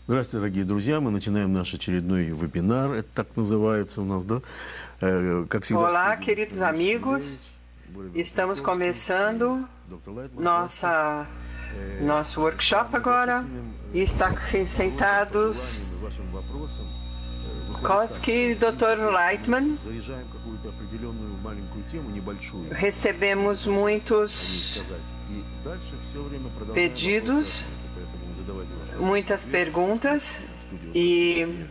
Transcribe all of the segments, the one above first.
Здравствуйте, дорогие друзья. Мы начинаем наш очередной вебинар. Это так называется у нас, да? Как всегда. Olá, queridos amigos. Estamos começando nosso workshop agora. E está sentados Koski e Dr. Leitman. Recebemos muitos pedidos, muitas perguntas, e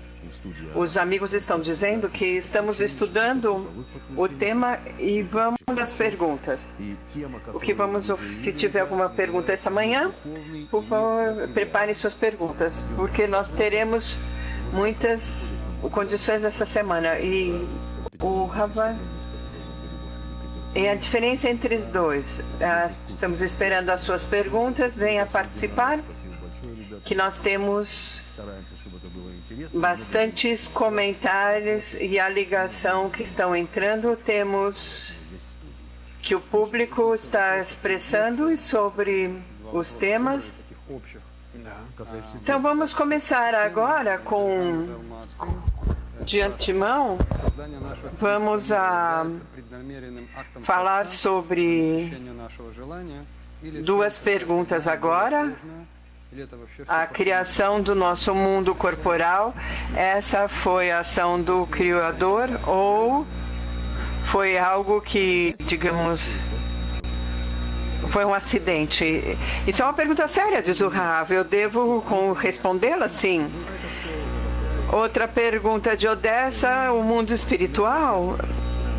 os amigos estão dizendo que estamos estudando o tema e vamos às perguntas. Se tiver alguma pergunta essa manhã, por favor, preparem suas perguntas, porque nós teremos muitas condições essa semana. E o Rava, e a diferença entre os dois, estamos esperando as suas perguntas, venha participar, que nós temos bastantes comentários e a ligação que estão entrando, temos que o público está expressando sobre os temas. Então vamos começar agora de antemão, vamos falar sobre duas perguntas agora. A criação do nosso mundo corporal, essa foi a ação do Criador ou foi algo que, digamos, foi um acidente? Isso é uma pergunta séria, diz o Rav. Eu devo respondê-la? Sim. Outra pergunta de Odessa: o mundo espiritual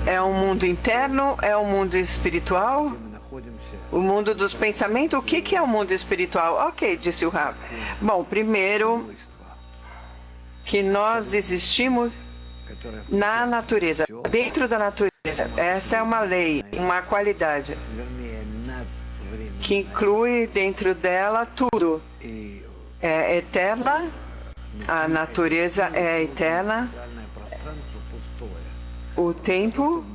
é um mundo interno? É um mundo espiritual? O mundo dos pensamentos, o que é o mundo espiritual? Ok, disse o Rav. Bom, primeiro, que nós existimos na natureza, dentro da natureza. Essa é uma lei, uma qualidade, que inclui dentro dela tudo. É eterna, a natureza é eterna, o tempo.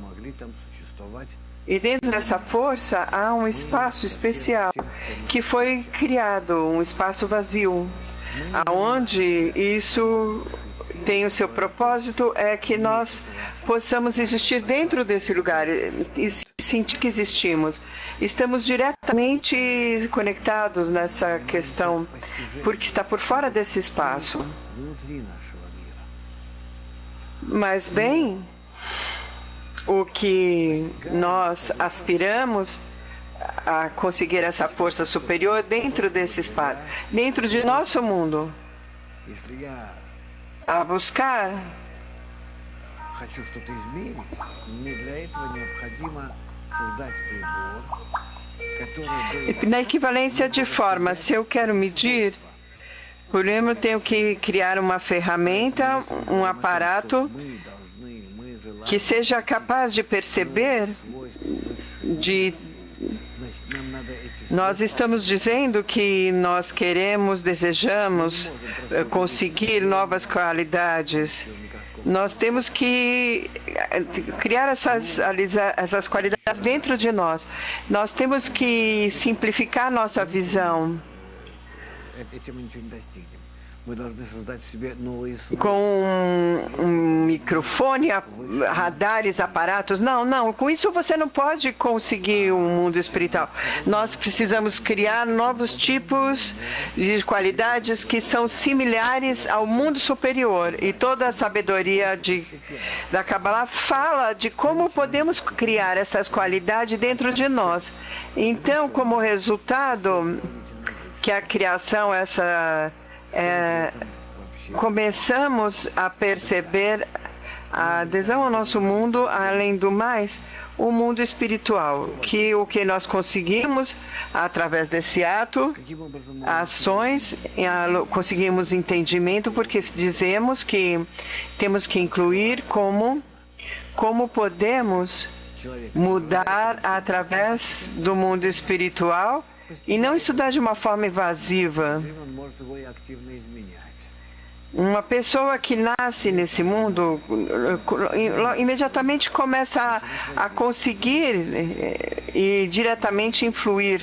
E dentro dessa força há um espaço especial que foi criado, um espaço vazio, aonde isso tem o seu propósito, é que nós possamos existir dentro desse lugar e sentir que existimos. Estamos diretamente conectados nessa questão, porque está por fora desse espaço. Mas bem, o que nós aspiramos a conseguir essa força superior dentro desse espaço, dentro de nosso mundo, a buscar na equivalência de forma. Se eu quero medir, primeiro eu tenho que criar uma ferramenta, um aparato que seja capaz de perceber, nós estamos dizendo que nós queremos, desejamos conseguir novas qualidades. Nós temos que criar essas qualidades dentro de nós. Nós temos que simplificar nossa visão. Com um microfone, radares, aparatos. Não, com isso você não pode conseguir um mundo espiritual. Nós precisamos criar novos tipos de qualidades que são similares ao mundo superior. E toda a sabedoria da Kabbalah fala de como podemos criar essas qualidades dentro de nós. Então, como resultado, que a criação, começamos a perceber a adesão ao nosso mundo, além do mais, o mundo espiritual, que o que nós conseguimos através desse ato, ações, conseguimos entendimento, porque dizemos que temos que incluir como podemos mudar através do mundo espiritual e não estudar de uma forma evasiva. Uma pessoa que nasce nesse mundo imediatamente começa a conseguir e diretamente influir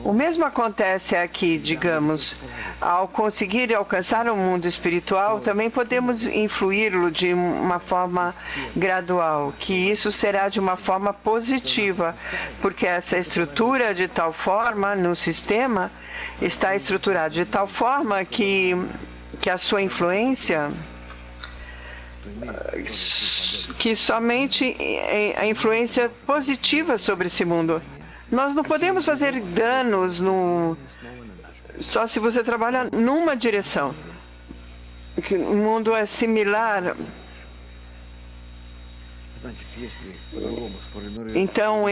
O mesmo acontece aqui, digamos. Ao conseguir alcançar o mundo espiritual, também podemos influí-lo de uma forma gradual, que isso será de uma forma positiva, porque essa estrutura de tal forma no sistema está estruturada de tal forma que a sua influência, que somente a influência positiva sobre esse mundo. Nós não podemos fazer danos só se você trabalha numa direção. O mundo é similar. Então,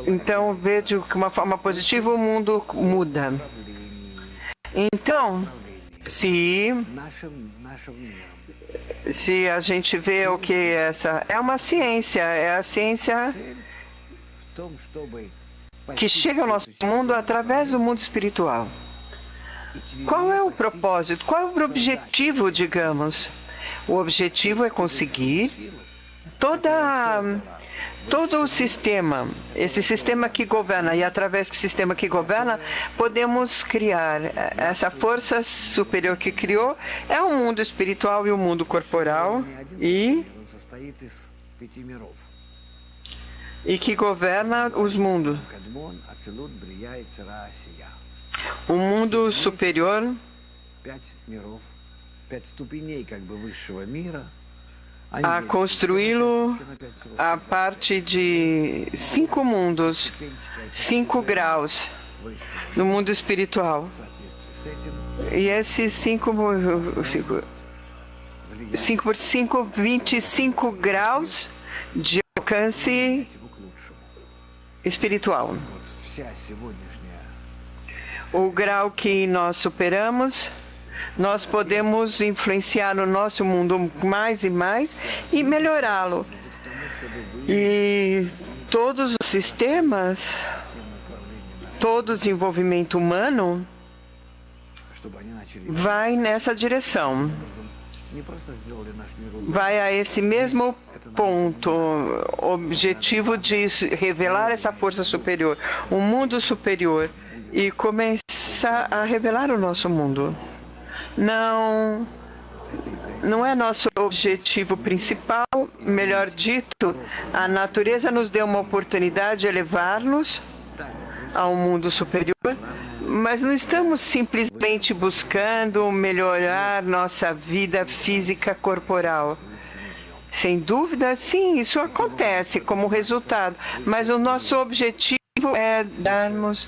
então vejo que uma forma positiva o mundo muda. Então, se a gente vê o que essa é uma ciência, é a ciência que chega ao nosso mundo através do mundo espiritual. Qual é o propósito? Qual é o objetivo, digamos? O objetivo é conseguir todo o sistema, esse sistema que governa, e através do sistema que governa, podemos criar essa força superior que criou, é o mundo espiritual e o mundo corporal, e que governa os mundos. O mundo superior a construí-lo a partir de 5 mundos, 5 graus no mundo espiritual. E esses 5 por 5, 25 graus de alcance espiritual. O grau que nós superamos, nós podemos influenciar o nosso mundo mais e mais e melhorá-lo. E todos os sistemas, todo o desenvolvimento humano vai nessa direção. Vai a esse mesmo ponto, objetivo de revelar essa força superior, o mundo superior, e começar a revelar o nosso mundo. Não é nosso objetivo principal, melhor dito, a natureza nos deu uma oportunidade de elevar-nos ao mundo superior, mas não estamos simplesmente buscando melhorar nossa vida física corporal. Sem dúvida, sim, isso acontece como resultado, mas o nosso objetivo é darmos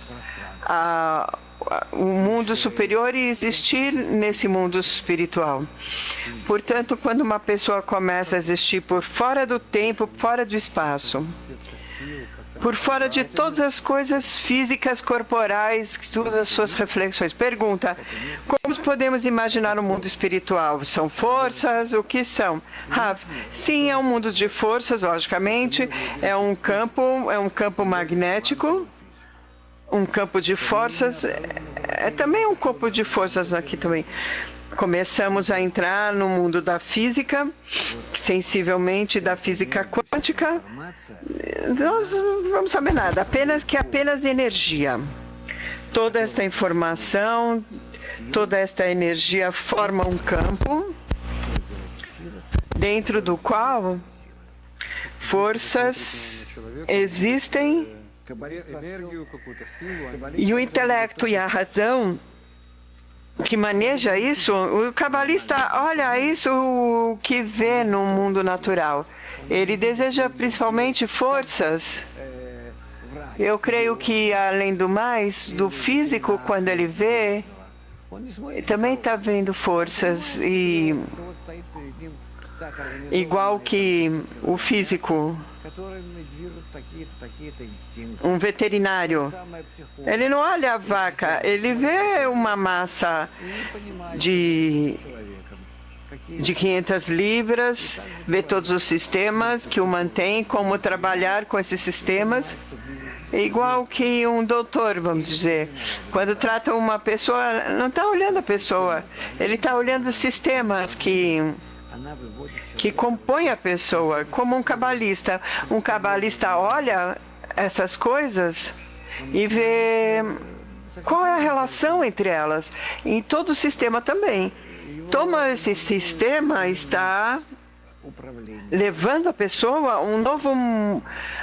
o mundo superior e existir nesse mundo espiritual. Portanto, quando uma pessoa começa a existir por fora do tempo, fora do espaço, por fora de todas as coisas físicas, corporais, todas as suas reflexões. Pergunta, como podemos imaginar o mundo espiritual? São forças? O que são? Rav, sim, é um mundo de forças, logicamente. É um campo magnético, um campo de forças. É também um campo de forças aqui também. Começamos a entrar no mundo da física, sensivelmente da física quântica. Nós não vamos saber nada, apenas energia. Toda esta informação, toda esta energia forma um campo dentro do qual forças existem e o intelecto e a razão que maneja isso, o cabalista olha isso o que vê no mundo natural. Ele deseja principalmente forças. Eu creio que, além do mais, do físico, quando ele vê, ele também está vendo forças. E igual que o físico, um veterinário, ele não olha a vaca, ele vê uma massa de 500 libras, vê todos os sistemas que o mantêm, como trabalhar com esses sistemas. É igual que um doutor, vamos dizer, quando trata uma pessoa, não está olhando a pessoa, ele está olhando os sistemas que compõem a pessoa, como um cabalista. Um cabalista olha essas coisas e ver qual é a relação entre elas. Em todo o sistema também. Como esse sistema está levando a pessoa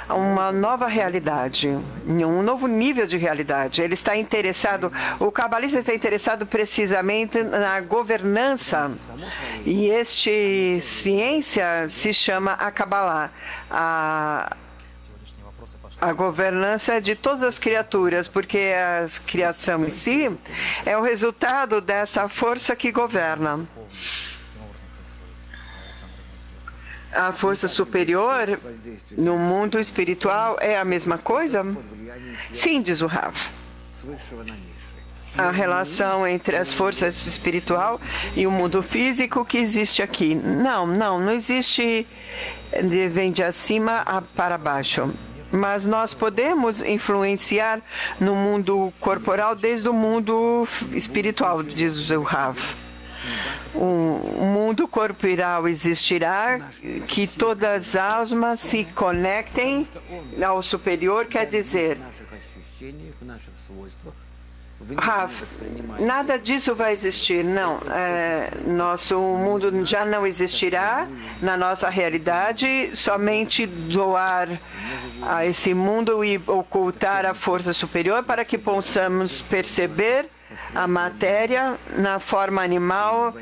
a uma nova realidade, um novo nível de realidade. Ele está interessado, o cabalista está interessado precisamente na governança. E este ciência se chama a Kabbalah. A governança de todas as criaturas, porque a criação em si é o resultado dessa força que governa. A força superior no mundo espiritual é a mesma coisa? Sim, diz o Rav. A relação entre as forças espiritual e o mundo físico que existe aqui. Não existe, vem de acima para baixo. Mas nós podemos influenciar no mundo corporal desde o mundo espiritual, diz o Rav. O mundo corporal existirá, que todas as almas se conectem ao superior, quer dizer, Rav, nada disso vai existir, não. Nosso mundo já não existirá na nossa realidade, somente doar a esse mundo e ocultar a força superior para que possamos perceber a matéria na forma animal,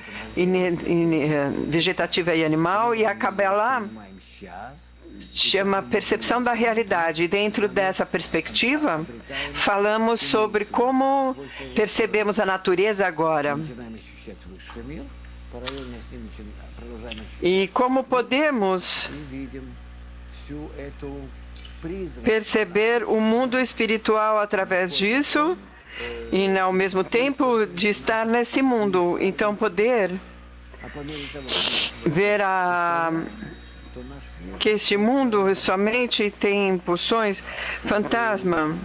vegetativa e animal, e a Kabbalah chama percepção da realidade. Dentro dessa perspectiva, falamos sobre como percebemos a natureza agora e como podemos perceber o mundo espiritual através disso e, ao mesmo tempo, de estar nesse mundo. Então, poder ver que este mundo somente tem impulsões fantasma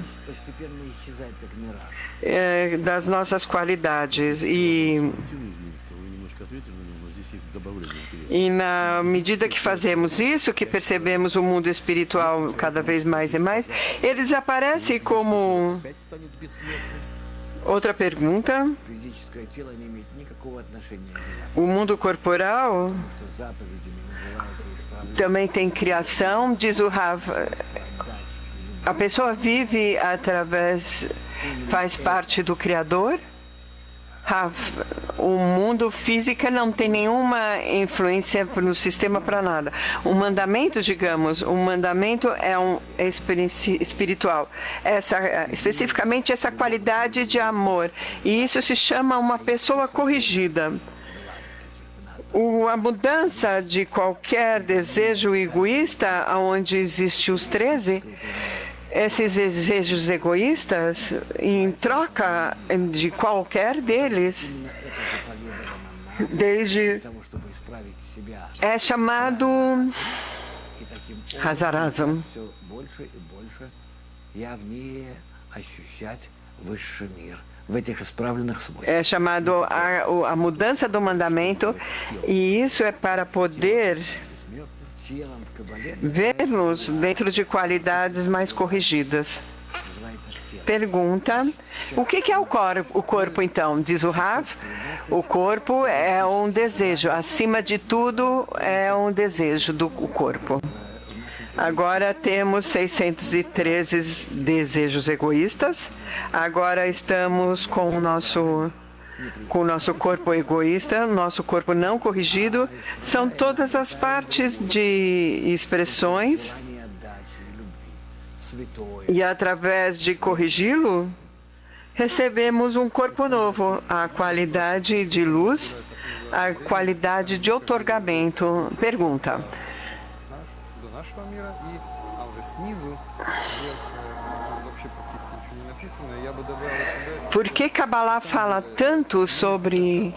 das nossas qualidades. E na medida que fazemos isso, que percebemos o mundo espiritual cada vez mais e mais, eles aparecem como... Outra pergunta. O mundo corporal também tem criação, diz o Rav. A pessoa vive faz parte do Criador? Rav, o mundo físico não tem nenhuma influência no sistema para nada. O mandamento, digamos, o mandamento é espiritual. Especificamente essa qualidade de amor. E isso se chama uma pessoa corrigida. A mudança de qualquer desejo egoísta, onde existem os 13, esses desejos egoístas, em troca de qualquer deles, é chamado Hazarazam. É chamado a mudança do mandamento, e isso é para poder vermos dentro de qualidades mais corrigidas. Pergunta, o que é o corpo, então? Diz o Rav, o corpo é um desejo, acima de tudo é um desejo do corpo. Agora temos 613 desejos egoístas, agora estamos com o nosso corpo egoísta, nosso corpo não corrigido, são todas as partes de expressões, e através de corrigi-lo, recebemos um corpo novo, a qualidade de luz, a qualidade de outorgamento. Pergunta. Por que Kabbalah fala tanto sobre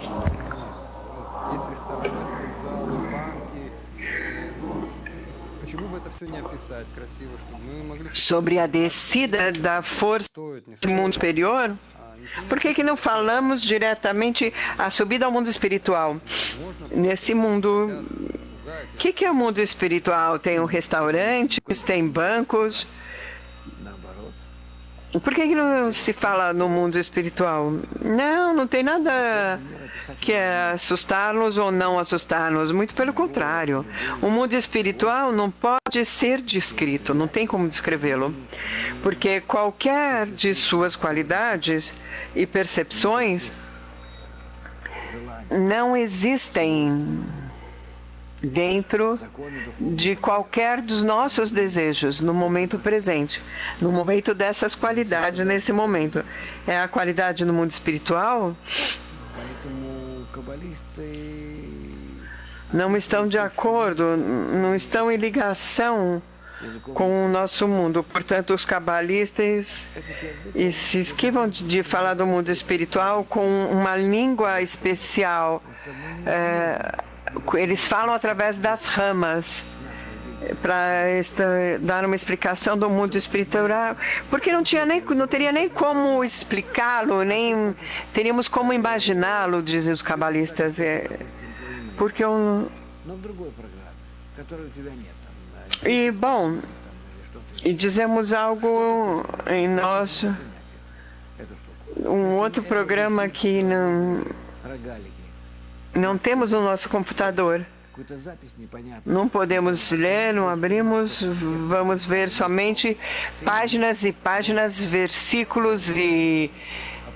a descida da força do mundo superior? Por que não falamos diretamente a subida ao mundo espiritual? Nesse mundo, o que é o mundo espiritual? Tem restaurantes, tem bancos, Por que não se fala no mundo espiritual? Não tem nada que é assustar-nos ou não assustar-nos. Muito pelo contrário. O mundo espiritual não pode ser descrito, não tem como descrevê-lo. Porque qualquer de suas qualidades e percepções não existem dentro de qualquer dos nossos desejos no momento presente, no momento dessas qualidades, nesse momento. É a qualidade no mundo espiritual. Não estão de acordo, não estão em ligação com o nosso mundo. Portanto, os cabalistas se esquivam de falar do mundo espiritual com uma língua especial. Eles falam através das ramas para dar uma explicação do mundo espiritual, porque não teria nem como explicá-lo, nem teríamos como imaginá-lo, dizem os cabalistas, porque e dizemos algo em nosso outro programa que não temos no nosso computador. Não podemos ler, não abrimos, vamos ver somente páginas e páginas, versículos e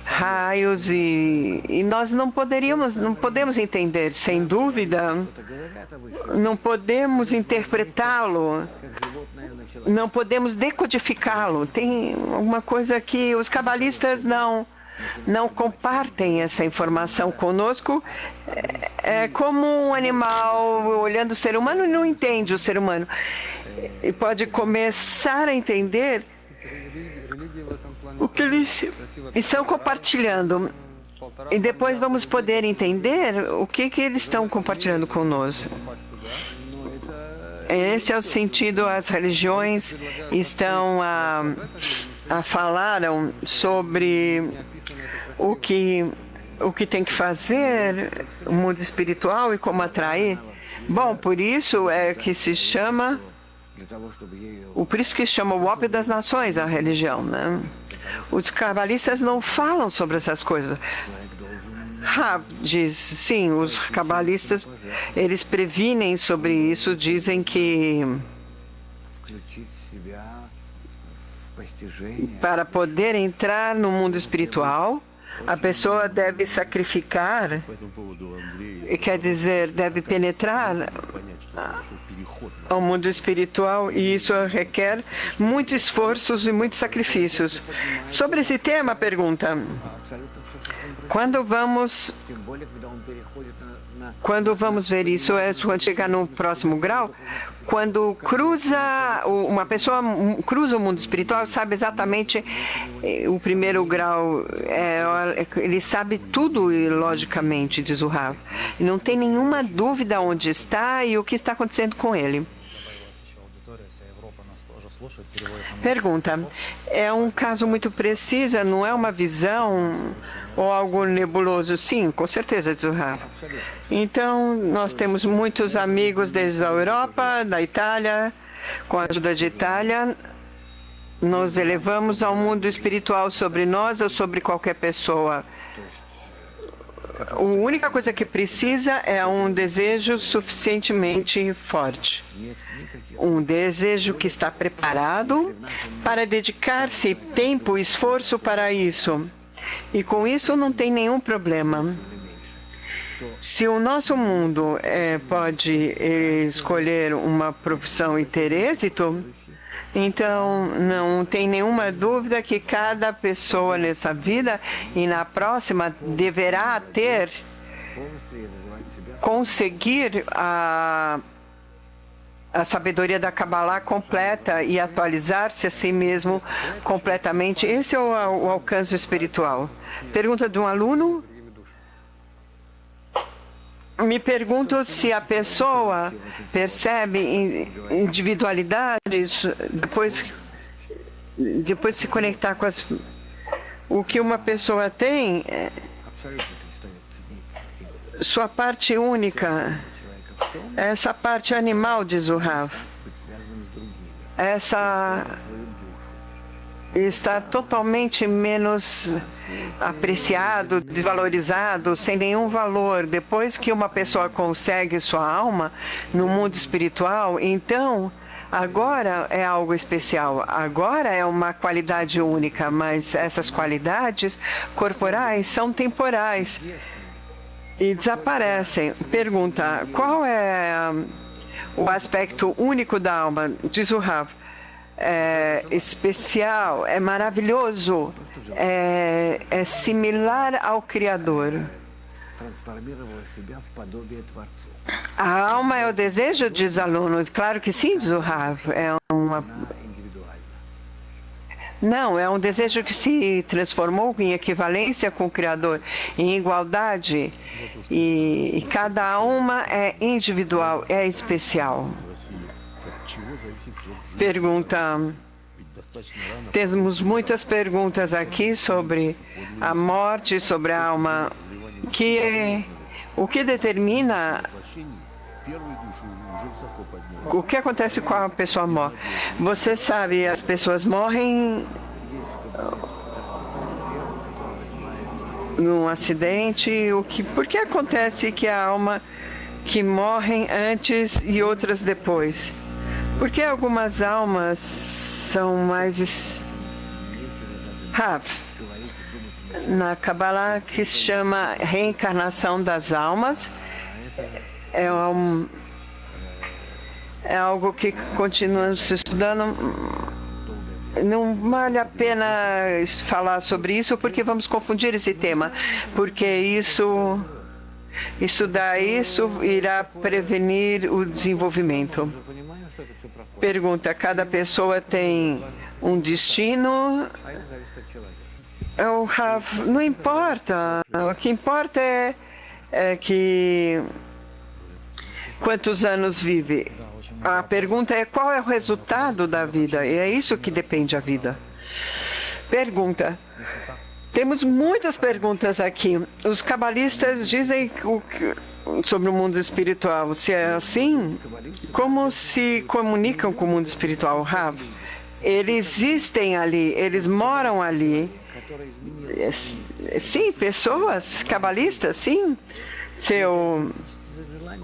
raios e nós não podemos entender, sem dúvida, não podemos interpretá-lo, não podemos decodificá-lo. Tem alguma coisa que os cabalistas não compartem essa informação conosco. É como um animal olhando o ser humano e não entende o ser humano. E pode começar a entender o que eles estão compartilhando. E depois vamos poder entender o que eles estão compartilhando conosco. Esse é o sentido. As religiões estão falaram sobre o que tem que fazer o mundo espiritual e como atrair. Bom, por isso que se chama o ópio das nações, a religião, né? Os cabalistas não falam sobre essas coisas. Diz, sim, os cabalistas, eles previnem sobre isso, dizem que para poder entrar no mundo espiritual, a pessoa deve sacrificar, quer dizer, deve penetrar ao mundo espiritual, e isso requer muitos esforços e muitos sacrifícios. Sobre esse tema, pergunta: quando vamos ver isso? Quando chegar no próximo grau? Quando uma pessoa cruza o mundo espiritual, sabe exatamente o primeiro grau, ele sabe tudo logicamente, diz o Rav. Não tem nenhuma dúvida onde está e o que está acontecendo com ele. Pergunta: é um caso muito preciso, não é uma visão ou algo nebuloso? Sim, com certeza, diz o Rav. Então, nós temos muitos amigos desde a Europa, da Itália. Com a ajuda de Itália, nos elevamos ao mundo espiritual sobre nós ou sobre qualquer pessoa. A única coisa que precisa é um desejo suficientemente forte. Um desejo que está preparado para dedicar-se tempo e esforço para isso. E com isso não tem nenhum problema. Se o nosso mundo pode escolher uma profissão e ter êxito, então não tem nenhuma dúvida que cada pessoa nessa vida e na próxima deverá conseguir a sabedoria da Kabbalah completa e atualizar-se a si mesmo completamente. Esse é o alcance espiritual. Pergunta de um aluno. Me pergunto se a pessoa percebe individualidades depois de se conectar com o que uma pessoa tem, sua parte única, essa parte animal, diz o Rav. está totalmente menos apreciado, desvalorizado, sem nenhum valor. Depois que uma pessoa consegue sua alma no mundo espiritual, então agora é algo especial. Agora é uma qualidade única, mas essas qualidades corporais são temporais e desaparecem. Pergunta: qual é o aspecto único da alma? Diz o Rav. É especial, é maravilhoso, é similar ao Criador. A alma é o desejo, diz o aluno. Claro que sim, diz o Rav. Não, é um desejo que se transformou em equivalência com o Criador, em igualdade. E cada alma é individual, é especial. Pergunta: temos muitas perguntas aqui sobre a morte, sobre a alma. O que determina o que acontece com a pessoa morre? Você sabe, as pessoas morrem num acidente. Por que acontece que a alma que morrem antes e outras depois? Por que algumas almas são mais... Na Kabbalah, que se chama reencarnação das almas, é algo que continua se estudando. Não vale a pena falar sobre isso, porque vamos confundir esse tema, porque estudar isso irá prevenir o desenvolvimento. Pergunta: cada pessoa tem um destino? Não importa. O que importa é que quantos anos vive. A pergunta é: qual é o resultado da vida? E é isso que depende a vida. Pergunta: temos muitas perguntas aqui. Os cabalistas dizem sobre o mundo espiritual. Se é assim, como se comunicam com o mundo espiritual, Rav? Eles existem ali, eles moram ali. Sim, pessoas cabalistas, sim.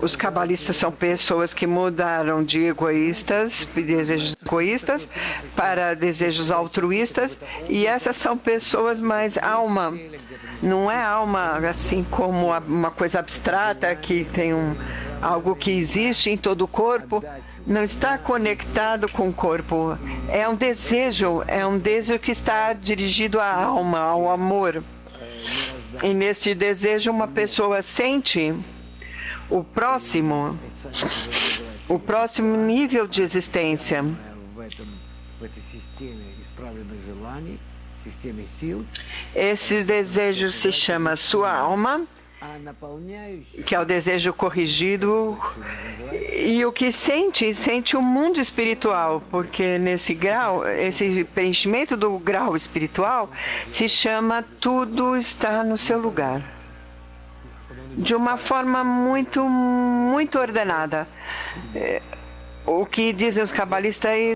Os cabalistas são pessoas que mudaram de egoístas, desejos egoístas, para desejos altruístas, e essas são pessoas mais alma. Não é alma assim como uma coisa abstrata que tem algo que existe em todo o corpo. Não está conectado com o corpo. É um desejo que está dirigido à alma, ao amor. E nesse desejo uma pessoa sente o próximo nível de existência. Esses desejos se chama sua alma, que é o desejo corrigido, e o que sente o mundo espiritual, porque nesse grau, esse preenchimento do grau espiritual se chama tudo está no seu lugar, de uma forma muito, muito ordenada. O que dizem os cabalistas é: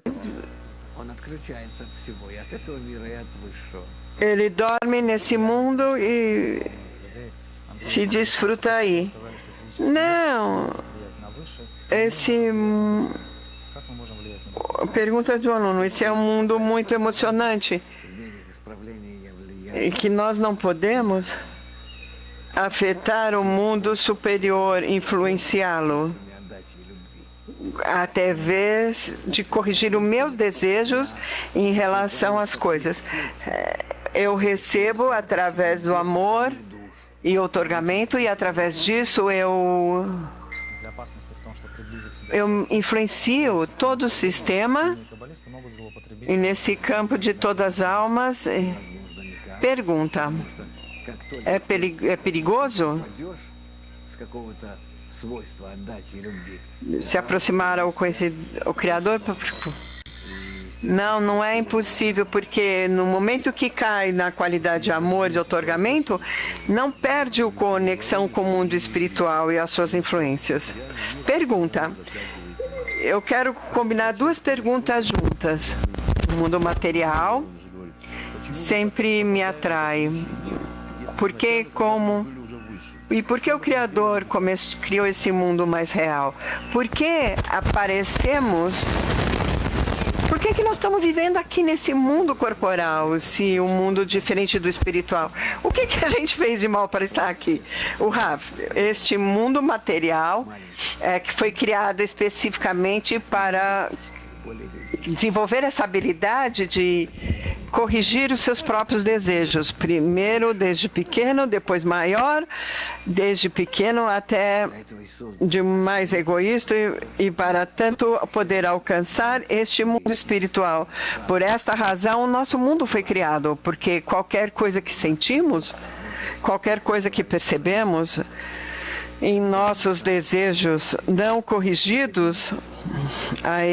ele dorme nesse mundo e se desfruta aí. Não. Pergunta do aluno: esse é um mundo muito emocionante e que nós não podemos afetar o mundo superior, influenciá-lo, até vez de corrigir os meus desejos em relação às coisas. Eu recebo através do amor e outorgamento, e através disso eu influencio todo o sistema, e nesse campo de todas as almas. Pergunta: é perigoso se aproximar ao Criador? Não, não é impossível, porque no momento que cai na qualidade de amor e de outorgamento, não perde a conexão com o mundo espiritual e as suas influências. Pergunta: eu quero combinar duas perguntas juntas. O mundo material sempre me atrai. Porque E por que o Criador criou esse mundo mais real? Por que aparecemos? Por que nós estamos vivendo aqui nesse mundo corporal, se um mundo diferente do espiritual? O que a gente fez de mal para estar aqui? O Rav, este mundo material que foi criado especificamente para desenvolver essa habilidade de corrigir os seus próprios desejos. Primeiro desde pequeno, depois maior, desde pequeno até de mais egoísta e para tanto poder alcançar este mundo espiritual. Por esta razão, o nosso mundo foi criado, porque qualquer coisa que sentimos, qualquer coisa que percebemos em nossos desejos não corrigidos,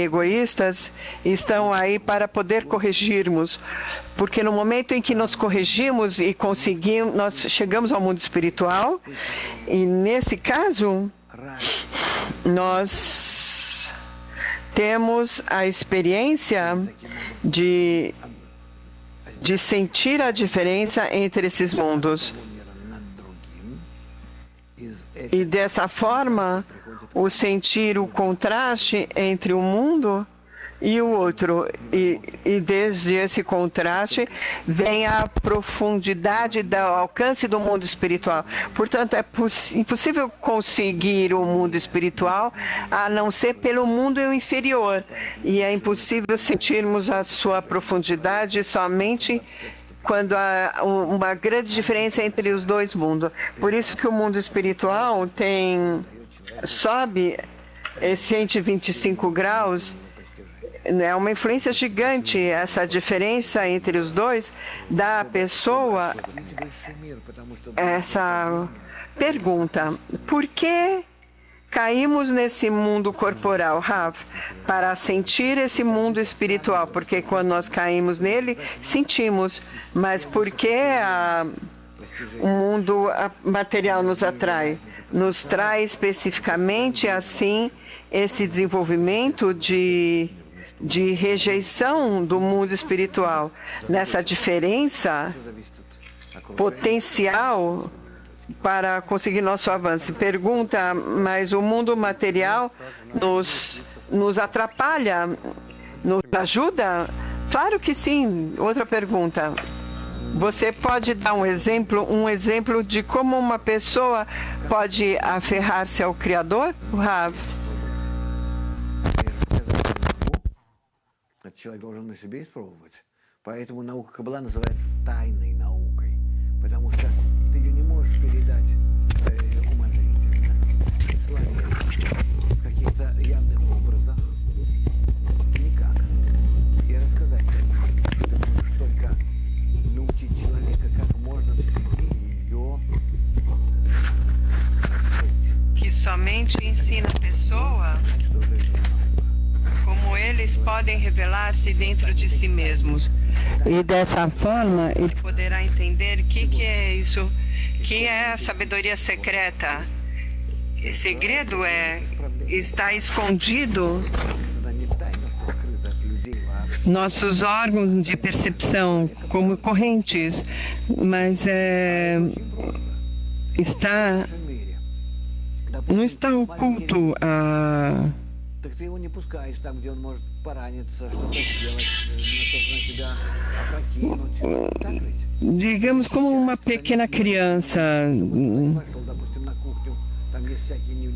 egoístas, estão aí para poder corrigirmos. Porque no momento em que nos corrigimos e conseguimos, nós chegamos ao mundo espiritual, e nesse caso, nós temos a experiência de sentir a diferença entre esses mundos. E dessa forma, o sentir o contraste entre um mundo e o outro. E desde esse contraste vem a profundidade do alcance do mundo espiritual. Portanto, é impossível conseguir o mundo espiritual a não ser pelo mundo inferior. E é impossível sentirmos a sua profundidade somente quando há uma grande diferença entre os dois mundos. Por isso que o mundo espiritual sobe 125 graus, é uma influência gigante. Essa diferença entre os dois dá à pessoa essa pergunta: por que caímos nesse mundo corporal, Rav? Para sentir esse mundo espiritual, porque quando nós caímos nele, sentimos. Mas por que o mundo material nos atrai? Nos traz especificamente, assim, esse desenvolvimento de rejeição do mundo espiritual. Nessa diferença potencial para conseguir nosso avanço. Pergunta, mas o mundo material nos atrapalha, nos ajuda? Claro que sim. Outra pergunta. Você pode dar um exemplo de como uma pessoa pode aferrar-se ao Criador, Rav? Человек должен на себе испробовать. Поэтому наука Каббала называется тайной наукой. Потому что ты ее не можешь передать умозрительно, словесно, в каких-то явных образах. Никак. И рассказать ты не можешь. Ты можешь только научить человека, как можно в себе ее раскрыть. Que somente ensina a pessoa Что же это за наука? como eles podem revelar-se dentro de si mesmos. E dessa forma, ele poderá entender o que é isso, que é a sabedoria secreta. O segredo está escondido. Nossos órgãos de percepção como correntes, mas não está oculto Так ты его не пускаешь там, где он может пораниться, что-то сделать, на себя опрокинуть. Так ведь? Digamos como uma pequena criança Пошел, допустим, на кухню, там есть всякие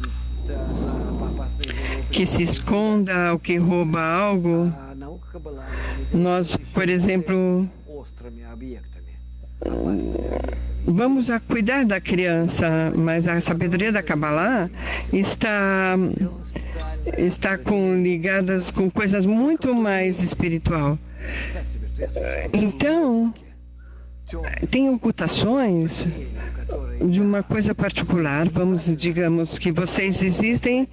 опасные вещи. que se esconda ou que rouba algo. А наука Каббала Nós, por exemplo, острыми объектами, опасными объектами. vamos a cuidar da criança, mas a sabedoria da Kabbalah está ligadas com coisas muito mais espiritual. Então, tem ocultações de uma coisa particular. Digamos que vocês existem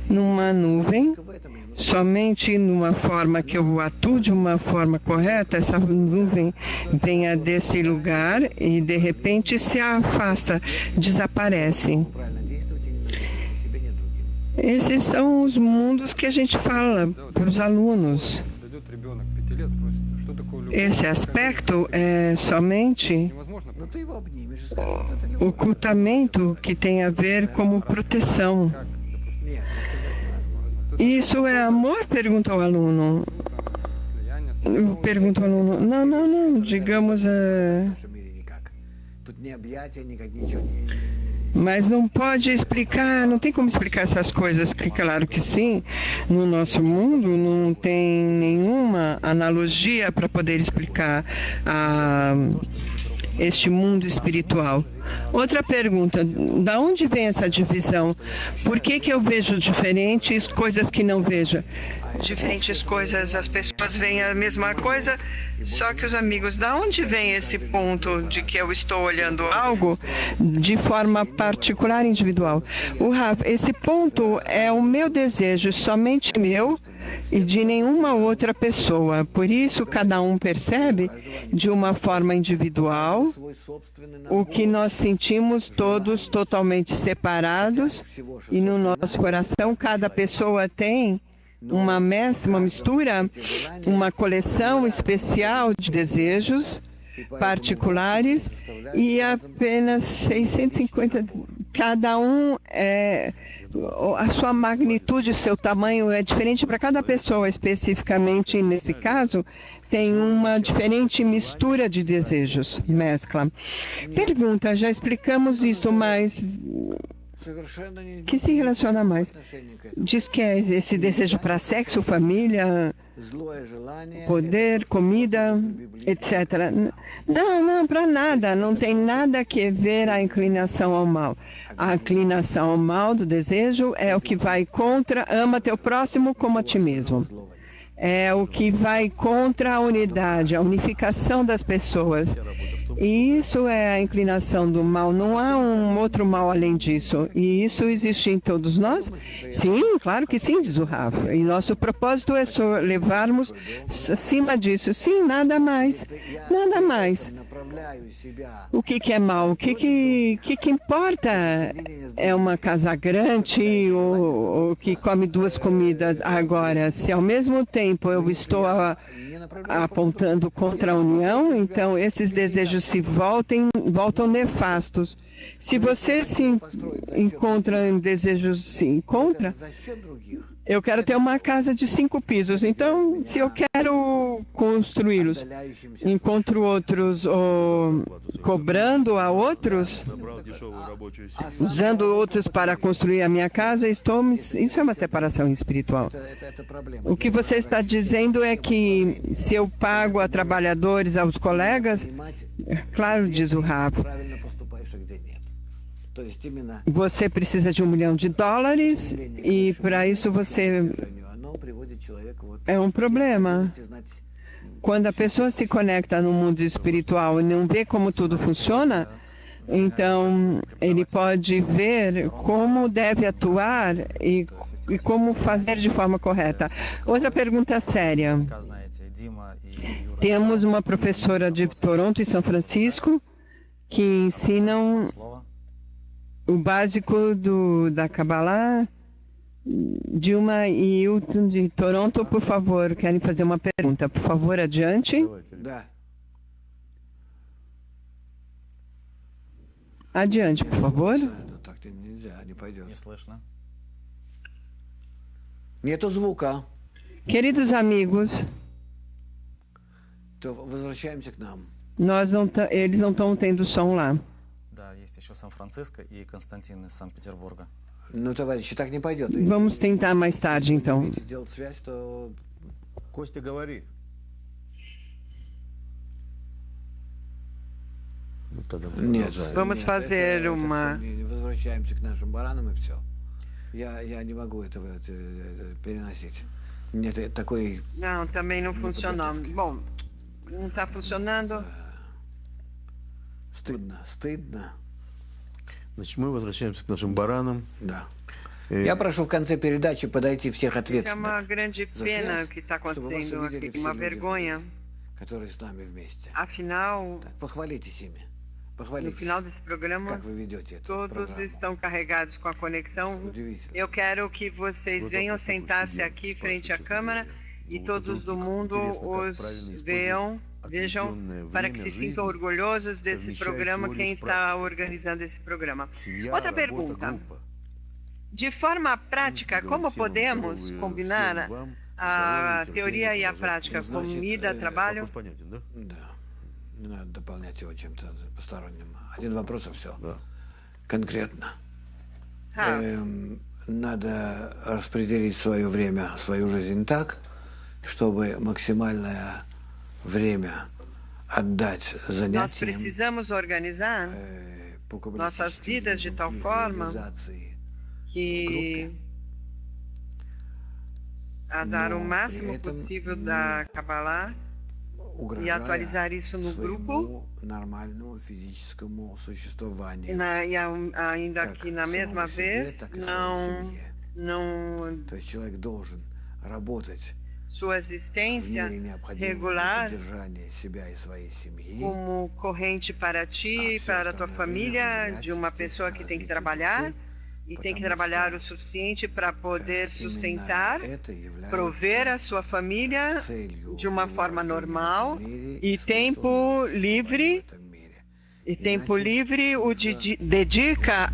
numa nuvem, somente numa forma que eu atuo de uma forma correta, essa nuvem venha desse lugar e de repente se afasta, desaparece. Esses são os mundos que a gente fala para os alunos. Esse aspecto é somente Ну ты его обнимешь и скажешь, вот это любовь. ocultamento que tem a ver com proteção. Нет, рассказать невозможно. Isso é amor? Pergunta o aluno. Pergunta o aluno. Não, digamos... В нашем мире никак. Тут ни объятия, никак ничего Mas não pode explicar, não tem como explicar essas coisas, que claro que sim, no nosso mundo não tem nenhuma analogia para poder explicar este mundo espiritual. Outra pergunta, da onde vem essa divisão? Por que eu vejo diferentes coisas que não vejo? Diferentes coisas, as pessoas veem a mesma coisa, só que os amigos, da onde vem esse ponto de que eu estou olhando algo de forma particular e individual? Esse ponto é o meu desejo, somente meu e de nenhuma outra pessoa. Por isso, cada um percebe de uma forma individual o que nós sentimos todos totalmente separados e no nosso coração cada pessoa tem uma mistura, uma coleção especial de desejos particulares e apenas 650, cada um a sua magnitude, seu tamanho é diferente para cada pessoa, especificamente nesse caso, tem uma diferente mistura de desejos, mescla. Pergunta, já explicamos isso, mas que se relaciona mais? Diz que é esse desejo para sexo, família, poder, comida, etc. Não, para nada. Não tem nada que ver a inclinação ao mal. A inclinação ao mal do desejo é o que vai contra, ama teu próximo como a ti mesmo. É o que vai contra a unidade, a unificação das pessoas. E isso é a inclinação do mal, não há um outro mal além disso. E isso existe em todos nós? Sim, claro que sim, diz o Rafa. E nosso propósito é só levarmos acima disso. Sim, nada mais. Nada mais. O que é mal? O que importa? É uma casa grande ou que come duas comidas? Agora, se ao mesmo tempo eu estou apontando contra a união, então esses desejos se voltam nefastos. Se você se encontra em desejos, se encontra, eu quero ter uma casa de 5 pisos. Então, se eu quero construí-los, encontro outros cobrando a outros, usando outros para construir a minha casa, isso é uma separação espiritual. O que você está dizendo é que se eu pago a trabalhadores, aos colegas, claro, diz o Rafa, você precisa de $1 milhão e para isso você é um problema. Quando a pessoa se conecta no mundo espiritual e não vê como tudo funciona, então ele pode ver como deve atuar e como fazer de forma correta. Outra pergunta séria. Temos uma professora de Toronto e São Francisco que ensinam o básico da Kabbalah. Dilma e Hilton de Toronto, por favor, querem fazer uma pergunta. Por favor, adiante. Adiante, por favor. Queridos amigos, eles não estão tendo som lá. Vamos tentar mais tarde, então. Костя, говори. Vamos fazer uma... Não, também não funcionou. Bom, não está funcionando. Значит, мы возвращаемся к нашим баранам. Да. Я прошу в конце передачи подойти всех É uma ответственных grande pena o que está acontecendo aqui, uma vergonha. которые с нами вместе. Afinal, Так, похвалитесь ими. no Похвалитесь, final desse programa, как вы ведете эту todos программу. estão carregados com a conexão. Удивительно. Eu quero que vocês venham sentar-se aqui frente à câmera e todos do mundo os vejam para que se sintam orgulhosos desse programa, quem está organizando esse programa. Outra pergunta. De forma prática, como podemos combinar a teoria e a prática? Comida, trabalho? Да. Не надо дополнять его чем-то посторонним. Один вопрос и все. Конкретно. Надо распределить свое время, свою жизнь так, чтобы максимальное время отдать Nós занятиям precisamos organizar по nossas vidas de tal каббалистической forma реализации que a dar o máximo possível da Kabbalah e угрожая atualizar isso no grupo своему нормальному физическому существованию. e ainda Как aqui na mesma самому себе, vez так и своей não семье. То есть человек должен работать sua в existência мере необходимого для regular поддержания себя и своей семьи. como corrente para ti e para a tua família, de uma pessoa que tem que trabalhar e tem que trabalhar o suficiente para poder sustentar, prover a sua família de uma forma normal e tempo livre o dedica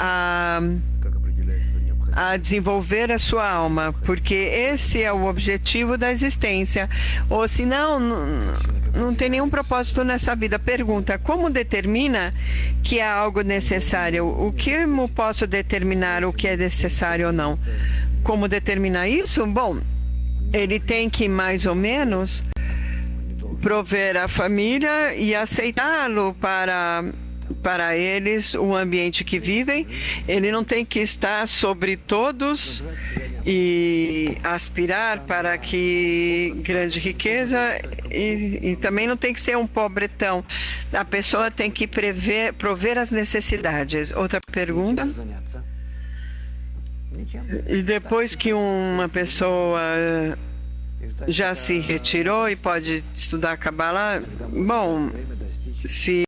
a desenvolver a sua alma, porque esse é o objetivo da existência. Ou senão, não tem nenhum propósito nessa vida. Pergunta, como determina que é algo necessário? O que eu posso determinar o que é necessário ou não? Como determinar isso? Bom, ele tem que mais ou menos prover a família e aceitá-lo para eles o ambiente que vivem. Ele não tem que estar sobre todos e aspirar para que grande riqueza e também não tem que ser um pobretão. A pessoa tem que prover as necessidades. Outra pergunta. E depois que uma pessoa já se retirou e pode estudar Kabbalah, bom, se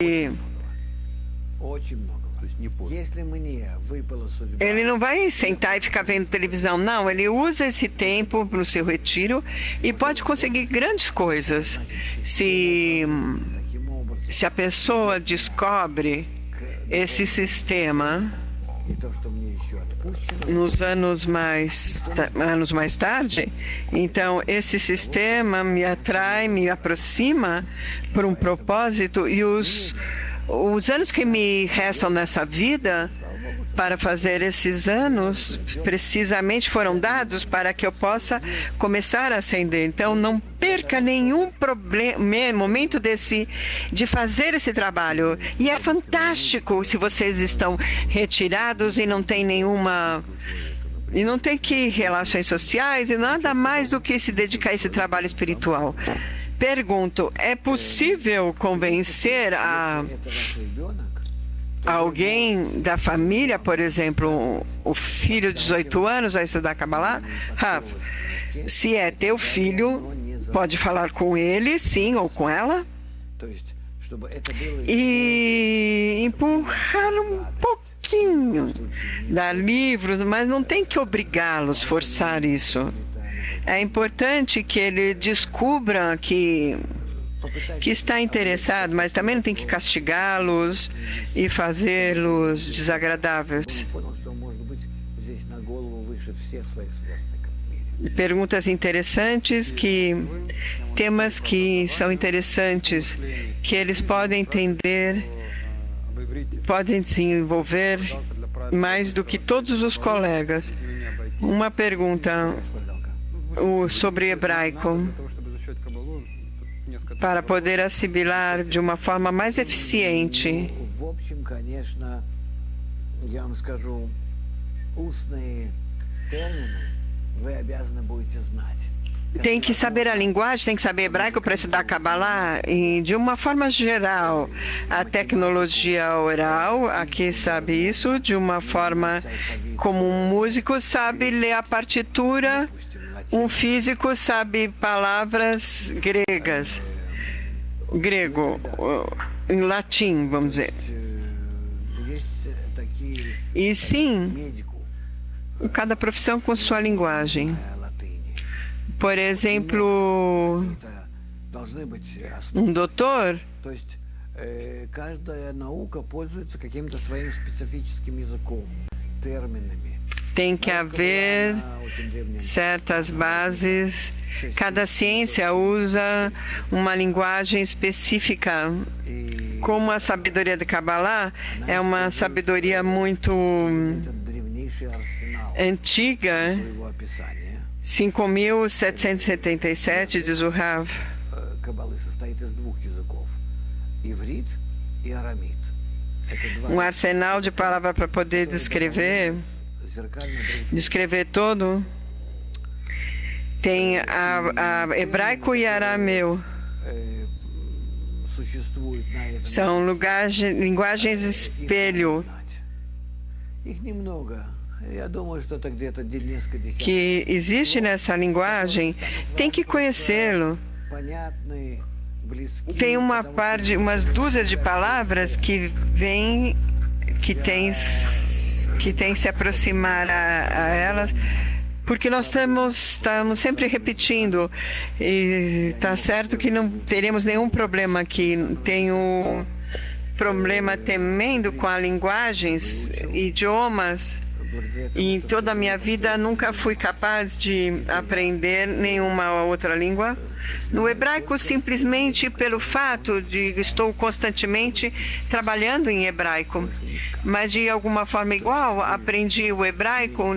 ele não vai sentar e ficar vendo televisão, não. Ele usa esse tempo para o seu retiro e pode conseguir grandes coisas. Se a pessoa descobre esse sistema nos anos mais tarde, então esse sistema me atrai, me aproxima por um propósito, e os anos que me restam nessa vida para fazer esses anos precisamente foram dados para que eu possa começar a ascender. Então não perca nenhum momento de fazer esse trabalho. E é fantástico se vocês estão retirados e não tem nenhuma e não tem que relações sociais e nada mais do que se dedicar a esse trabalho espiritual. Pergunto, é possível convencer alguém da família, por exemplo, o filho de 18 anos a estudar Kabbalah? Se é teu filho, pode falar com ele, sim, ou com ela, e empurrar um pouquinho, dar livros, mas não tem que obrigá-los, forçar isso. É importante que ele descubra que está interessado, mas também não tem que castigá-los e fazê-los desagradáveis. Perguntas interessantes, temas que são interessantes, que eles podem entender, podem desenvolver mais do que todos os colegas. Uma pergunta sobre hebraico, para poder assimilar de uma forma mais eficiente. Tem que saber a linguagem, tem que saber hebraico para estudar Kabbalah, e de uma forma geral, a tecnologia oral, aqui sabe isso, de uma forma como um músico sabe ler a partitura, um físico sabe palavras gregas, grego, em latim, vamos dizer. E sim, cada profissão com sua linguagem. Por exemplo, какие-то должны быть um основы. doutor То есть каждая наука пользуется каким-то своим специфическим языком, терминами. tem que haver Она очень древняя. certas bases. Cada ciência usa uma linguagem específica. И Como a sabedoria de Kabbalah é uma sabedoria muito это древнейший арсенал antiga, своего описания. 5.777, diz o Rav. Каббалы состоит из двух языков: иврит и арамит. Это два Um arsenal de palavras para poder descrever todo. Tem a hebraico e arameu. существуют на этом. São linguagens espelho Их немного. Я думаю, что это где-то несколько десятков. que existe nessa linguagem. Tem que conhecê-lo. Понятные, близкие, Tem потому что umas dúzias de palavras que tem se aproximar a elas, porque nós estamos sempre repetindo, e está certo que não teremos nenhum problema aqui. Tenho problema temendo com as linguagens, idiomas, e em toda a minha vida nunca fui capaz de aprender nenhuma outra língua. No hebraico, simplesmente pelo fato de que estou constantemente trabalhando em hebraico, mas de alguma forma igual aprendi o hebraico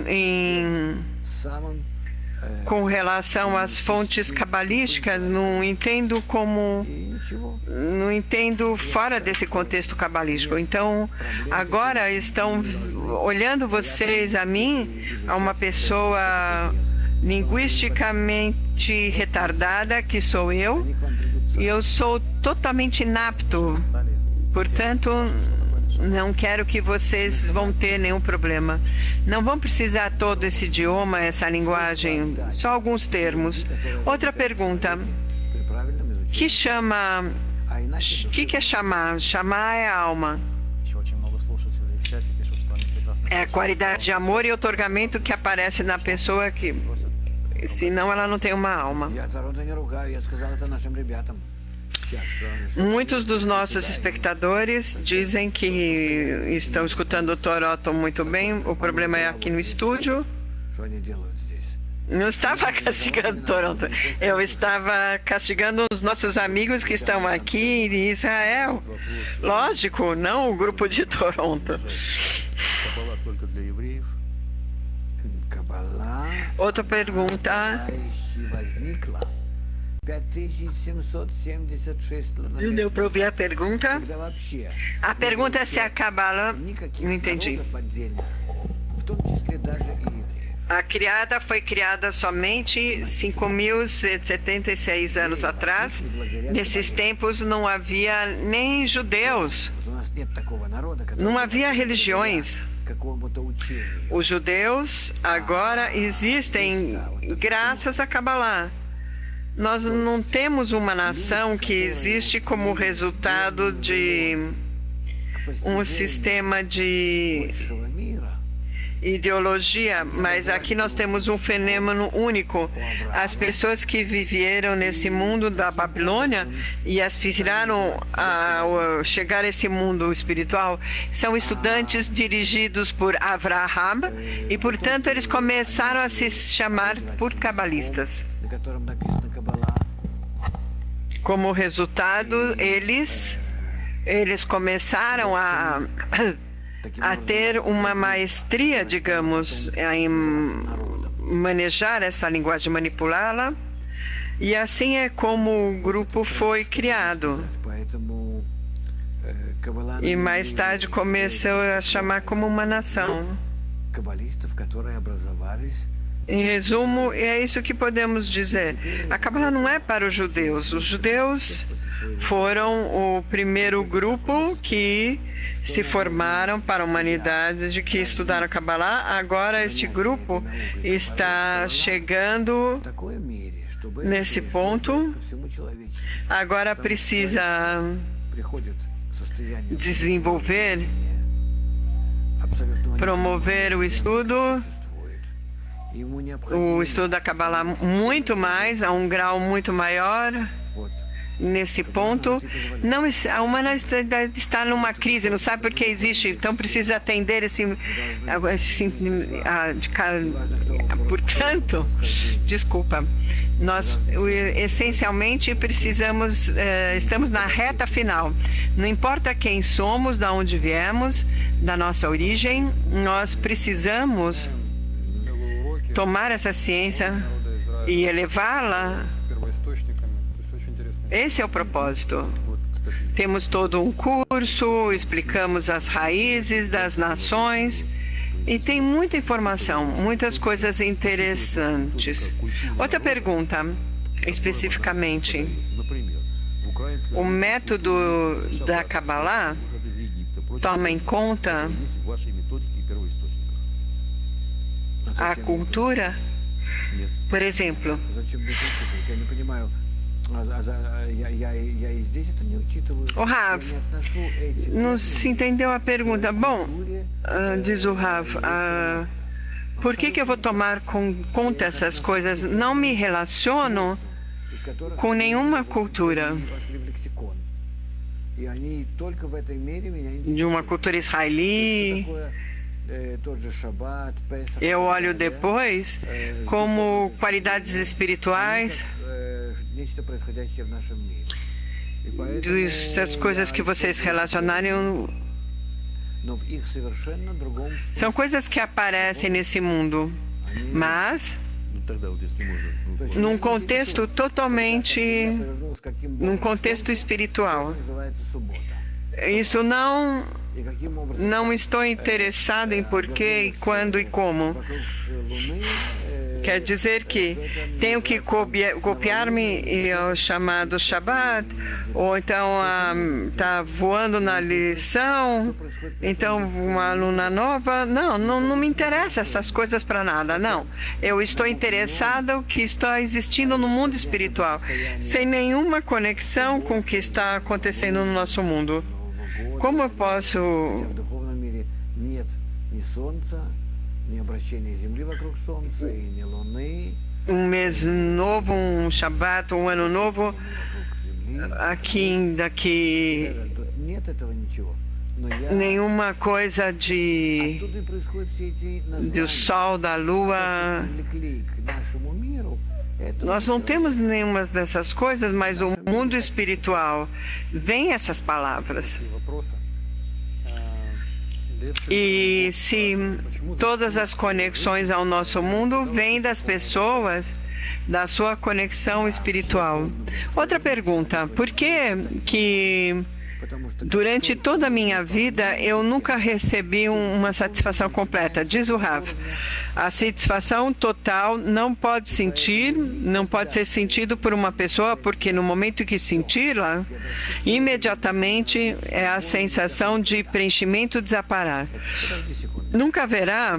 самым com relação às fontes cabalísticas. Não entendo não entendo fora desse contexto cabalístico. Então, agora estão olhando vocês a mim, a uma pessoa linguisticamente retardada, que sou eu, e eu sou totalmente inapto. Portanto, não quero que vocês vão ter nenhum problema. Não vão precisar todo esse idioma, essa linguagem, só alguns termos. Outra pergunta. O que é chamar? Chamar é a alma. É a qualidade de amor e outorgamento que aparece na pessoa, que senão ela não tem uma alma. Я Торонто не ругаю, я сказал это нашим ребятам. Muitos dos nossos espectadores dizem que estão escutando o Toronto muito bem. O problema é aqui no estúdio. Что они делают здесь? Não estava castigando Toronto. Eu estava castigando os nossos amigos que estão aqui em Israel. Lógico, não o grupo de Toronto. Каббала только для евреев. Каббала Outra pergunta. возникла 5776 Não deu para ouvir a pergunta. когда вообще A pergunta é se a Kabbalah. никаких Não entendi. народов отдельных, в том числе даже и евреев. A criada foi criada somente 5.076 anos atrás. Nesses tempos não havia nem judeus, Вот у нас нет такого народа, который não havia religiões. какому-то учению. Os judeus agora existem graças a Kabbalah. Nós não temos uma nação que existe como resultado de um sistema de Высшего мира. ideologia, mas aqui nós temos um fenômeno único. As pessoas que viveram nesse mundo da Babilônia e aspiraram a chegar a esse mundo espiritual são estudantes dirigidos por Avraham e, portanto, eles começaram a se chamar por cabalistas. На котором написано Каббала. Como resultado, eles começaram a ter uma maestria, digamos, em manejar essa linguagem, manipulá-la, e assim é como o grupo foi criado. Поэтому Каббала E mais tarde começou a chamar como uma nação. каббалистов, которые образовались. Em resumo, é isso que podemos dizer. A Kabbalah não é para os judeus. Os judeus foram o primeiro grupo que se formaram para a humanidade, de que estudaram a Kabbalah. Agora este grupo está chegando В таком мире, чтобы nesse ponto. ко всему человечеству Agora precisa приходит к состоянию desenvolver, абсолютного promover o estudo существует. Ему o необходимо estudo da Kabbalah muito mais, a um grau muito maior. вот, Nesse ponto, não, a humanidade está numa crise, não sabe por que existe, então precisa atender portanto, desculpa, nós essencialmente estamos na reta final. Não importa quem somos, de onde viemos, da nossa origem, nós precisamos tomar essa ciência e elevá-la. Esse é o propósito. Temos todo um curso, explicamos as raízes das nações e tem muita informação, muitas coisas interessantes. Outra pergunta, especificamente. O método da Kabbalah toma em conta a cultura? Por exemplo, зачем мне это учитывать? Я не понимаю. Я и здесь это не учитываю. o Rav, Я не отношу эти não se entendeu a pergunta. Bom, diz o Rav, por que eu vou tomar conta essas coisas? Não me relaciono из которых com nenhuma cultura, вошли в лексикон. И они только в этой мере меня de uma интересуют. cultura israeli. Такое, тот же Шаббат, Песах, Eu olho так далее, depois como qualidades espirituais нечто происходящее в нашем мире. И поэтому dessas coisas que vocês relacionaram. но в их совершенно другом São coisas que aparecem nesse mundo, mas Ну, тогда вот, если можно, То есть num меня contexto интересует, totalmente, я повернулся, каким num боком contexto сон espiritual. называется суббота. Isso não И каким образом Não estou interessado em porquê, e quando e como. вокруг Луны, Quer dizer que tenho que copiar-me ao chamado Shabbat, ou então tá voando na lição, então uma aluna nova. Não me interessa essas coisas para nada, não. Eu estou interessado que está existindo no mundo espiritual, sem nenhuma conexão com o que está acontecendo no nosso mundo. Como eu posso хотя в духовном мире нет ни Солнца, ни обращения Земли вокруг Солнца, и ни Луны, mês novo, Shabbat, ano novo, вокруг Земли. daqui Тут нет этого ничего. Но я nenhuma coisa de оттуда и происходят все эти do названия, sol, da lua. привлекли к нашему миру. Это Nós não temos nenhuma dessas coisas, mas do mundo espiritual vem essas palavras. E se todas as conexões ao nosso mundo vêm das pessoas, da sua conexão espiritual. Outra pergunta, por que потому что durante toda a minha vida eu nunca recebi uma satisfação completa? Diz o Rav, a satisfação total não pode ser sentido por uma pessoa, porque no momento que senti-la, imediatamente é a sensação de preenchimento desaparar. подожди секунду. Nunca haverá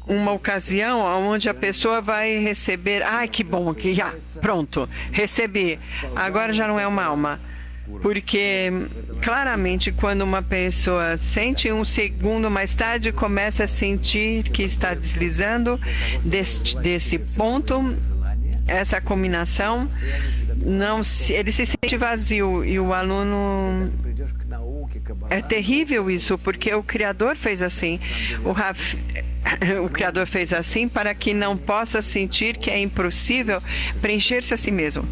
uma ocasião onde a pessoa vai receber, ai que bom, que já, pronto, recebi, agora já não é uma alma. Porque claramente quando uma pessoa sente, um segundo mais tarde começa a sentir que está deslizando desse ponto, essa combinação, ele se sente vazio e o aluno. Ты придешь к науке, É Каббала, terrível isso, porque o Criador fez assim. O Criador fez assim para que não possa sentir que é impossível preencher-se a si mesmo.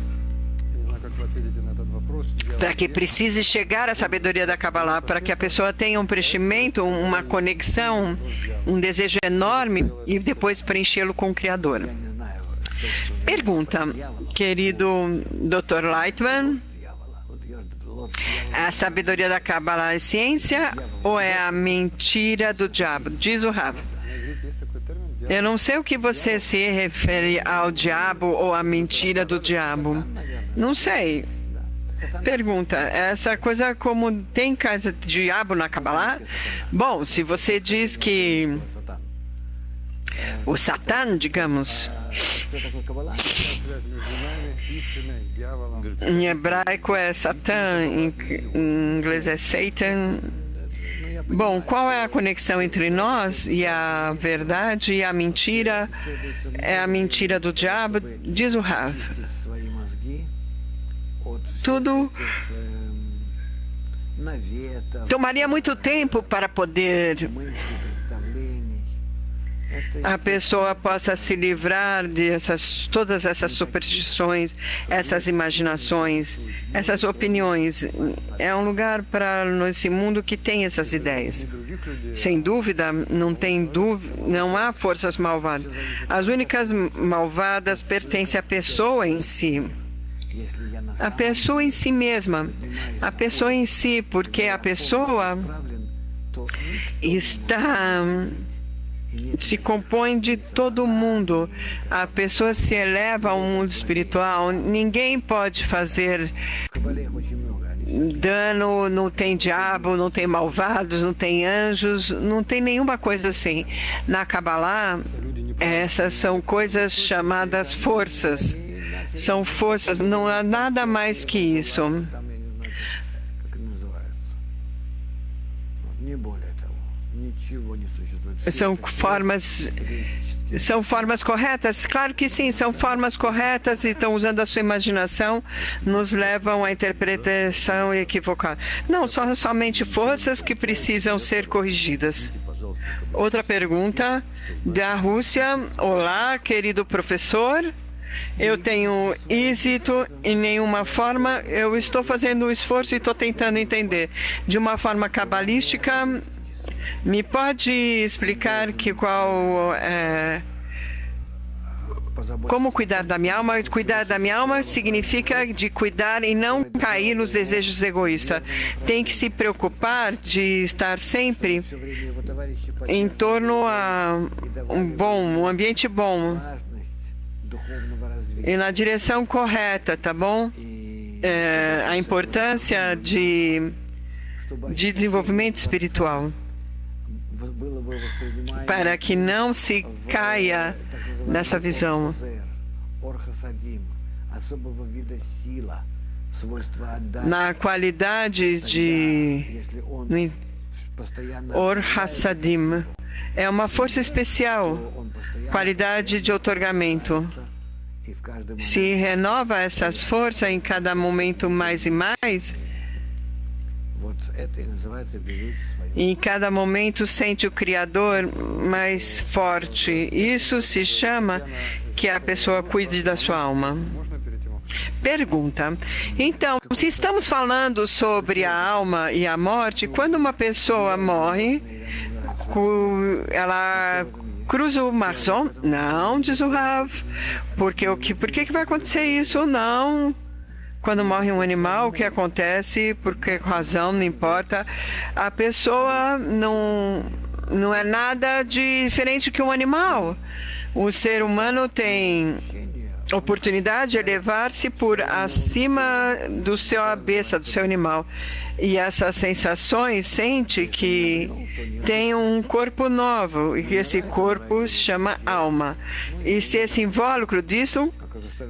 Para que precise chegar à sabedoria da Kabbalah, para que a pessoa tenha um preenchimento, uma conexão, um desejo enorme e depois preenchê-lo com o Criador. я не знаю, что Pergunta, querido Dr. Lightman, дьявола. Вот я ж лот дьявола. a sabedoria da Kabbalah é ciência ou é a mentira do diabo? Diz o Rav. Eu não sei o que você se refere ao diabo ou à mentira do diabo. Não sei. Pergunta, essa coisa como tem casa de diabo na Kabbalah? Bom, se você diz que Сатан. o Satã, digamos, Что такое Каббала? Связь между нами, истиной, дьяволом. em hebraico é Satã, em inglês é Satan. Bom, qual é a conexão entre nós e a verdade e a mentira? É a mentira do diabo, diz o Rav. Tudo tomaria muito tempo para poder a pessoa possa se livrar de todas essas superstições, essas imaginações, essas opiniões. É um lugar para nesse mundo que tem essas ideias. Sem dúvida, não há forças malvadas. As únicas malvadas pertencem à pessoa em si. A pessoa em si mesma. A pessoa em si, porque a pessoa se compõe de todo mundo. A pessoa se eleva ao mundo espiritual. Ninguém pode fazer dano, não tem diabo, não tem malvados, não tem anjos, não tem nenhuma coisa assim. Na Kabbalah, essas são coisas chamadas forças. São forças, não há nada mais que isso. São formas corretas? Claro que sim, são formas corretas e estão usando a sua imaginação, nos levam à interpretação equivocada. Não, são somente forças que precisam ser corrigidas. Outra pergunta da Rússia. Olá, querido professor. Eu tenho êxito em nenhuma forma. Eu estou fazendo um esforço e estou tentando entender. De uma forma cabalística, me pode explicar como cuidar da minha alma? Cuidar da minha alma significa de cuidar e não cair nos desejos egoístas. Tem que se preocupar de estar sempre em torno a um ambiente bom e na direção correta, tá bom? A importância de desenvolvimento espiritual, para que não se caia nessa visão. Na qualidade de Or Hassadim, é uma força especial, qualidade de outorgamento. Se renova essas forças em cada momento mais e mais, em cada momento sente o Criador mais forte. Isso se chama que a pessoa cuide da sua alma. Pergunta. Então, se estamos falando sobre a alma e a morte, quando uma pessoa morre, ela cruza o Marzon? Não, diz o Rav. Por que vai acontecer isso? Não. Quando morre um animal, o que acontece? Por que razão? Não importa. A pessoa não é nada diferente que um animal. O ser humano tem oportunidade de elevar-se por acima do seu cabeça, do seu animal. E essas sensações sente que tem um corpo novo e que esse corpo se chama alma. E se esse invólucro disso,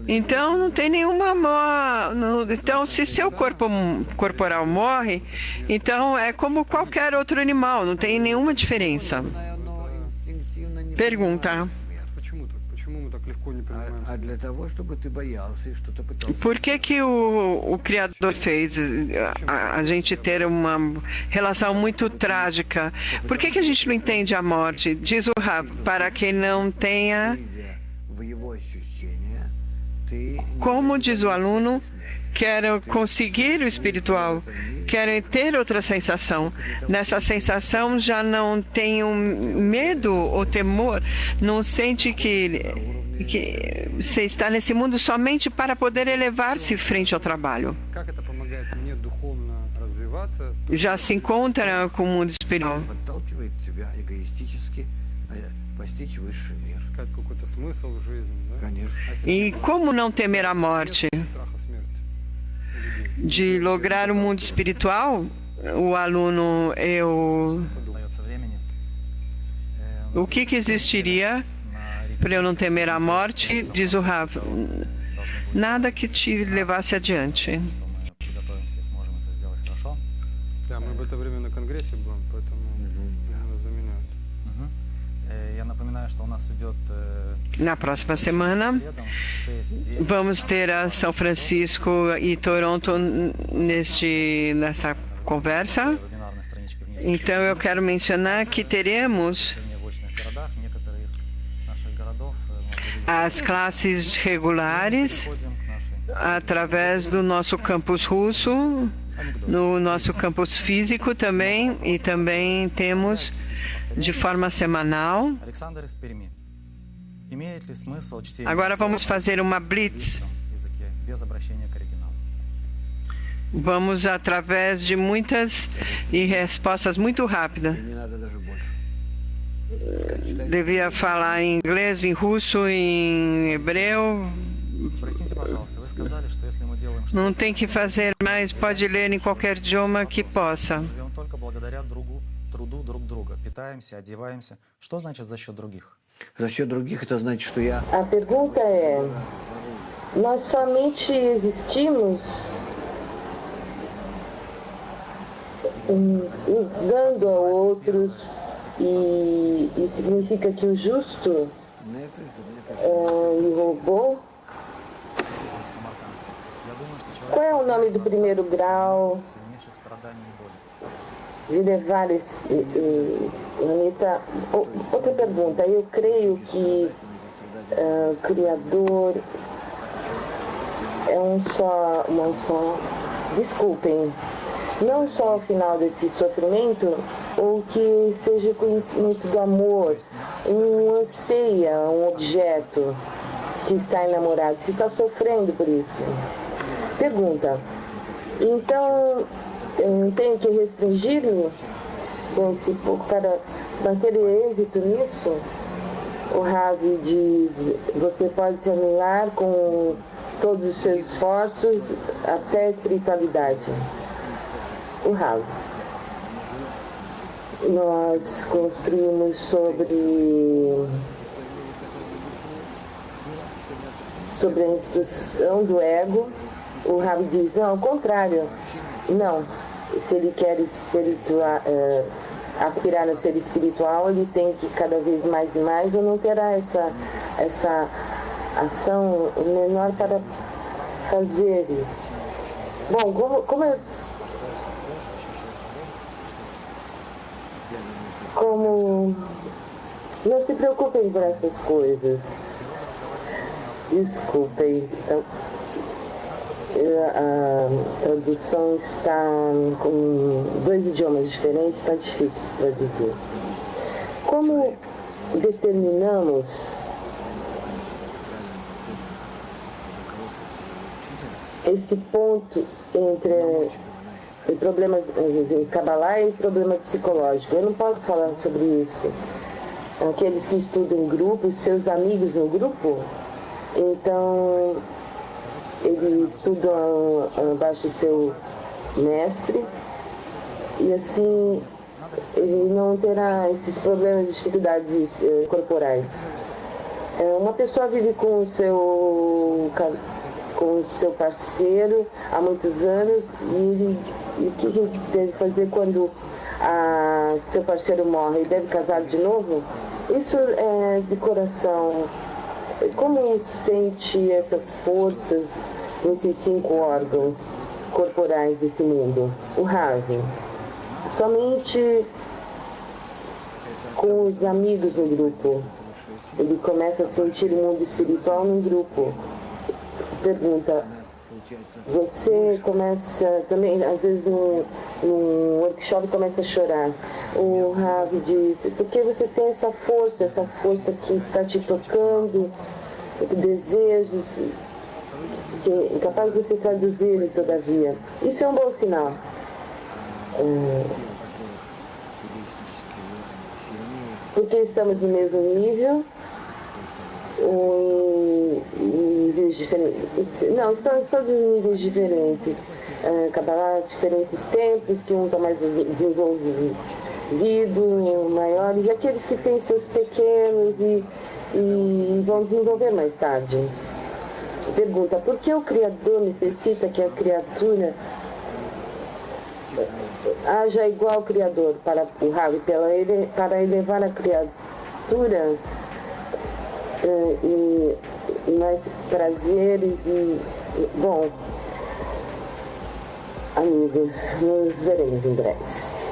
então não tem nenhuma então se seu corpo corporal morre, então é como qualquer outro animal, não tem nenhuma diferença. Pergunta. Por que o Criador fez a gente ter uma relação muito trágica? Por que a gente não entende a morte? Diz o Rav, para que não tenha, como diz o aluno, quero conseguir o espiritual, quero ter outra sensação. Nessa sensação já não tenho medo ou temor, não sente que você está nesse mundo somente para poder elevar-se frente ao trabalho. Já se encontra com o mundo espiritual. E como não temer a morte? De lograr o mundo espiritual, o aluno, o que existiria para eu não temer a morte? Diz o Rav, nada que te levasse adiante. Да, мы в это время на конгрессе будем, поэтому нас заменяют. Я напоминаю, что у нас идет Na próxima semana, средам в 6-9. vamos ter a São Francisco e Toronto nessa conversa. Вебинарной страничке внизу. Então, eu quero mencionar que teremos В очных городах, некоторые из наших городов as classes regulares переходим к нашей através do nosso campus russo, no nosso campus físico também, e também temos de forma semanal. Александр из Перми. Имеет ли смысл чтение Agora vamos слова fazer uma в blitz. русском языке без обращения к оригиналу? Vamos através de muitas e respostas muito rápidas. И не надо даже больше. Сказать, читайте. Devia falar em inglês, em russo, em hebreu. Проясните, пожалуйста, вы сказали, что если мы делаем Não что-то, tem que fazer, mas pode ler em qualquer idioma que possa. живем только благодаря труду друг друга, питаемся, одеваемся. Что значит за счет других? За счет других это значит, что я A pergunta é: nós somente existimos usando a outros e significa que o justo нефиш, да нефиш. me roubou? Из Самарканда. Я думаю, что человек Qual é o nome do primeiro grau сильнейших страданий и боли. de levar esse planeta? Outra pergunta: eu creio que o Criador é um só. Desculpem. Não só ao final desse sofrimento, ou que seja o conhecimento do amor, um anseia, um objeto que está enamorado, se está sofrendo por isso. Pergunta: então eu tenho que restringir-me com esse pouco para manter êxito nisso? O Ravi diz: você pode se anular com todos os seus esforços até a espiritualidade. O Ravi: nós construímos sobre a instrução do ego. O Ravi diz: não, ao contrário. Não. Se ele quer aspirar a ser espiritual, ele tem que cada vez mais e mais, ou não terá essa ação menor para fazer isso. Bom, como não se preocupem por essas coisas. Desculpem. A tradução está com 2 idiomas diferentes, está difícil de traduzir. Como determinamos esse ponto entre problemas de Kabbalah e problema psicológico? Eu não posso falar sobre isso. Aqueles que estudam em grupo, seus amigos no grupo, então eles estudam abaixo do seu mestre e assim ele não terá esses problemas de dificuldades corporais. Uma pessoa vive com o seu parceiro há muitos anos e o que ele deve fazer quando seu parceiro morre? Ele deve casar de novo? Isso é de coração. Como sente essas forças nesses 5 órgãos corporais desse mundo? O Ravi: somente com os amigos no grupo. Ele começa a sentir o mundo espiritual no grupo. Pergunta: você começa também, às vezes no workshop começa a chorar. O Ravi diz: porque você tem essa força que está te tocando, desejos, que é capaz de você traduzir todavia. Isso é um bom sinal. Porque estamos no mesmo nível, em níveis diferentes. Não, estamos todos em níveis diferentes. Kabbalah, diferentes tempos, que um está mais desenvolvido, maiores, e aqueles que têm seus pequenos e vão desenvolver mais tarde. Pergunta: por que o Criador necessita que a criatura haja igual Criador para o Rabi, para elevar a criatura e mais prazeres e, bom, amigos, nos veremos em breve.